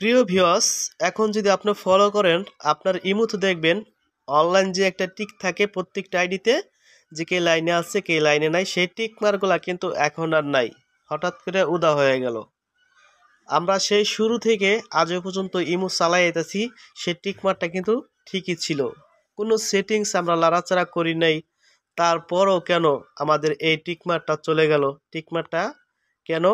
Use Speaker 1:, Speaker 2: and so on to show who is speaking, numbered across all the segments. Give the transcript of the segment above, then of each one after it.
Speaker 1: প্রিয় ভিউয়ার্স, এখন যদি আপনি ফলো করেন আপনার ইমোতে দেখবেন অনলাইন যে একটা টিক থাকে প্রত্যেকটা আইডিতে, যে কে লাইনে আছে কে লাইনে নাই, সেই টিক মার্কগুলা কিন্তু এখন আর নাই, হঠাৎ করে উদা হয়ে গেল। আমরা সেই শুরু থেকে আজও পর্যন্ত ইমো চালাই যেতেছি, সেই টিক মার্কটা কিন্তু ঠিকই ছিল, কোনো সেটিংস আমরা লাড়াচাড়া করি নাই। তারপরও কেন আমাদের এই টিক মার্কটা চলে গেল? টিক মার্কটা কেন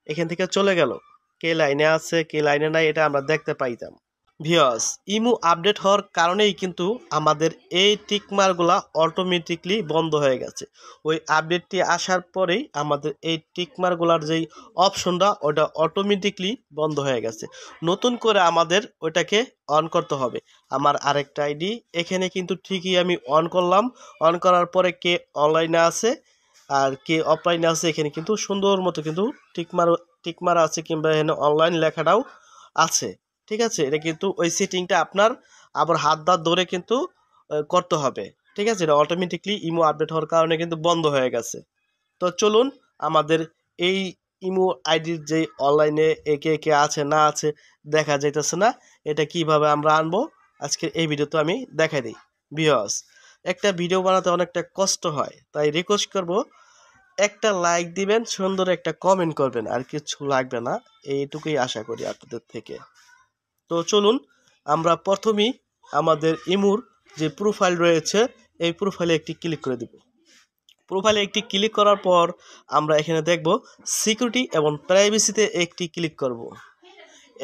Speaker 1: এখান থেকে চলে গেল? কে লাইনে আছে কে লাইনে নাই এটা আমরা দেখতে পাইতাম। ভিউয়ার্স, ইমো আপডেট হওয়ার কারণেই কিন্তু আমাদের এই টিকমারগুলা অটোমেটিকলি বন্ধ হয়ে গেছে। ওই আপডেটটি আসার পরেই আমাদের এই টিকমারগুলার যেই অপশনটা ওটা অটোমেটিকলি বন্ধ হয়ে গেছে। নতুন করে আমাদের ওইটাকে অন করতে হবে। আমার আরেকটা আইডি এখানে কিন্তু ঠিকই আমি অন করলাম। অন করার পরে কে অনলাইনে আছে আর কে অফলাইনে আছে এখানে কিন্তু সুন্দর মতো কিন্তু টিকমার আছে, কিংবা এখানে অনলাইন লেখাটাও আছে। ঠিক আছে, এটা কিন্তু ওই সেটিংটা আপনার আবার হাত ধরে কিন্তু করতে হবে। ঠিক আছে, এটা অটোমেটিকলি ইমো আপডেট হওয়ার কারণে কিন্তু বন্ধ হয়ে গেছে। তো চলুন আমাদের এই ইমো আইডির যে অনলাইনে একে একে আছে না আছে দেখা যাইতেছে না, এটা কিভাবে আমরা আনবো আজকে এই ভিডিওতে আমি দেখাই দিই। ভিউয়ার্স, একটা ভিডিও বানাতে অনেকটা কষ্ট হয়, তাই রিকোয়েস্ট করব একটা লাইক দিবেন, সুন্দর একটা কমেন্ট করবেন, আর কিছু লাগবে না, এইটুকুই আশা করি আপনাদের থেকে। তো চলুন আমরা প্রথমেই আমাদের ইমুর যে প্রোফাইল রয়েছে এই প্রোফাইলে একটি ক্লিক করে দিব। প্রোফাইলে একটি ক্লিক করার পর আমরা এখানে দেখব সিকিউরিটি এবং প্রাইভেসিতে একটি ক্লিক করব।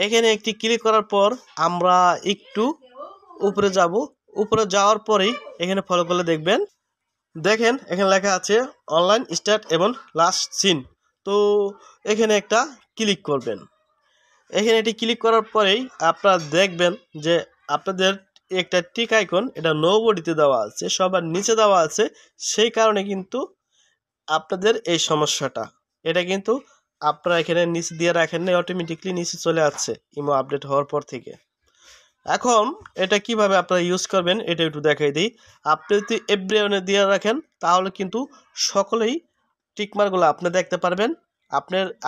Speaker 1: এখানে একটি ক্লিক করার পর আমরা একটু উপরে যাব। উপরে যাওয়ার পরেই এখানে ফলো করলে দেখেন এখানে লেখা আছে অনলাইন স্টার্ট এবং লাস্ট সিন। তো এখানে একটা ক্লিক করবেন। এখানে এটি ক্লিক করার পরেই আপনারা দেখবেন যে আপনাদের একটা টিক আইকন, এটা নো বডিতে দেওয়া আছে, সবার নিচে দেওয়া আছে। সেই কারণে কিন্তু আপনাদের এই সমস্যাটা, এটা কিন্তু আপনারা এখানে নিচে দিয়ে রাখেন না, অটোমেটিকলি নিচে চলে আসছে ইমো আপডেট হওয়ার পর থেকে। এখন এটা কিভাবে আপনারা ইউজ করবেন এটা একটু দেখাই দিই। আপনি যদি এভরিওয়ানে দিয়ে রাখেন তাহলে কিন্তু সকলেই টিকমারগুলো আপনি দেখতে পারবেন।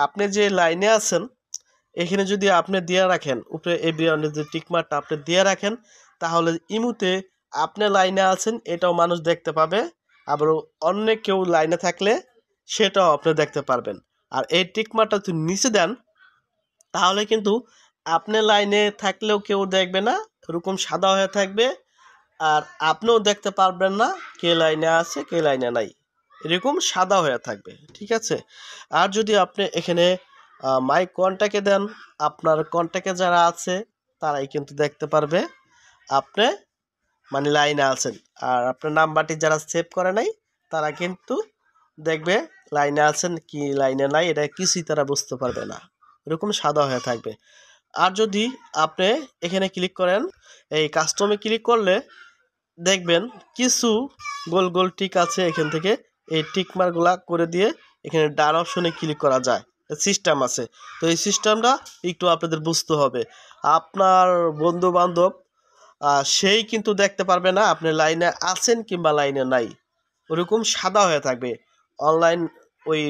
Speaker 1: আপনি যে লাইনে আছেন এখানে যদি আপনি দিয়ে রাখেন, উপরে এভরিওয়ানের যে টিকমারটা আপনি দিয়ে রাখেন, তাহলে ইমুতে আপনি লাইনে আছেন এটাও মানুষ দেখতে পাবে, আবার অন্য কেউ লাইনে থাকলে সেটাও আপনি দেখতে পারবেন। আর এই টিকমারটা যদি নিচে দেন তাহলে কিন্তু আপনি লাইনে থাকলেও কেউ দেখবে না, এরকম সাদা হয়ে থাকবে, আর আপনিও দেখতে পারবেন না কে লাইনে আছে কে লাইনে নাই, এরকম সাদা হয়ে থাকবে। ঠিক আছে, আর যদি আপনি এখানে মাই কন্ট্যাক্টে দেন, আপনার কন্ট্যাক্টে যারা আছে তারাই কিন্তু দেখতে পারবে আপনি মানে লাইনে আছেন। আর আপনার নাম্বারটি যারা সেভ করে নাই তারা কিন্তু দেখবে লাইনে আছেন কি লাইনে নাই, এটা কিছুই তারা বুঝতে পারবে না, এরকম সাদা হয়ে থাকবে। আর যদি আপনি এখানে ক্লিক করেন, এই কাস্টমে ক্লিক করলে দেখবেন কিছু গোল গোল টিক আছে, এখান থেকে এই টিক মার্কগুলা করে দিয়ে এখানে ডান অপশনে ক্লিক করা যায়, সিস্টেম আছে। তো এই সিস্টেমটা একটু আপনাদের বুঝতে হবে। আপনার বন্ধু বান্ধব সেই কিন্তু দেখতে পারবে না আপনি লাইনে আছেন কিংবা লাইনে নাই, ওরকম সাদা হয়ে থাকবে। অনলাইন ওই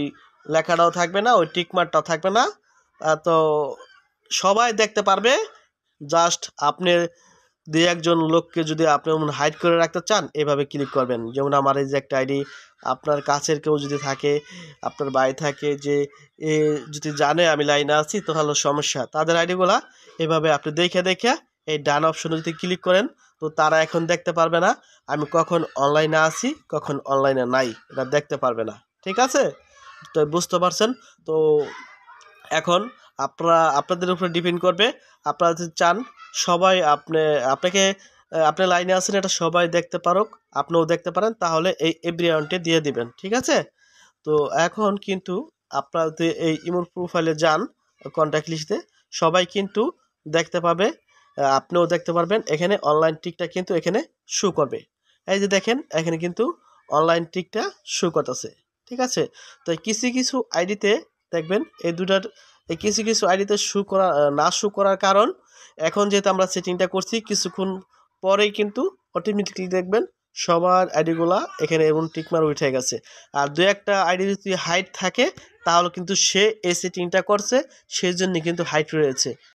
Speaker 1: লেখাটাও থাকবে না, ওই টিকমার্কটাও থাকবে না। তো সবাই দেখতে পারবে, জাস্ট আপনি দুই একজন লোককে যদি আপনি হাইড করে রাখতে চান এভাবে ক্লিক করবেন। যেমন আমার এই যে একটা আইডি, আপনার কাছের কেউ যদি থাকে, আপনার বাড়ি থাকে যে এ যদি জানে আমি লাইনে আছি তাহলে সমস্যা, তাদের আইডিগুলা এভাবে আপনি দেখে দেখে এই ডান অপশনে যদি ক্লিক করেন তো তারা এখন দেখতে পারবে না আমি কখন অনলাইনে আছি কখন অনলাইনে নাই, এটা দেখতে পারবে না। ঠিক আছে, তো বুঝতে পারছেন। তো এখন আপনাদের উপরে ডিপেন্ড করবে, আপনারা যদি চান সবাই আপনাকে আপনি লাইনে আছেন এটা সবাই দেখতে পারুক, আপনিও দেখতে পারেন, তাহলে এই এভরিওয়ানটি দিয়ে দিবেন। ঠিক আছে, তো এখন কিন্তু আপনারা যদি এই ইমোর প্রোফাইলে যান কন্ট্যাক্ট লিস্টে, সবাই কিন্তু দেখতে পাবে, আপনিও দেখতে পারবেন। এখানে অনলাইন টিকটা কিন্তু এখানে শো করবে, এই যে দেখেন এখানে কিন্তু অনলাইন টিকটা শো করতেছে। ঠিক আছে, তো কিছু কিছু আইডিতে দেখবেন এই কিছু কিছু আইডিতে শো করার কারণ, এখন যেহেতু আমরা সেটিংটা করছি কিছুক্ষণ পরেই কিন্তু অটোমেটিকলি দেখবেন সবার আইডিগুলা এখানে এবং টিকমার উঠে গেছে। আর দু একটা আইডি যদি হাইট থাকে তাহলে কিন্তু সে এই সেটিংটা করছে, সেই জন্য কিন্তু হাইট রয়েছে।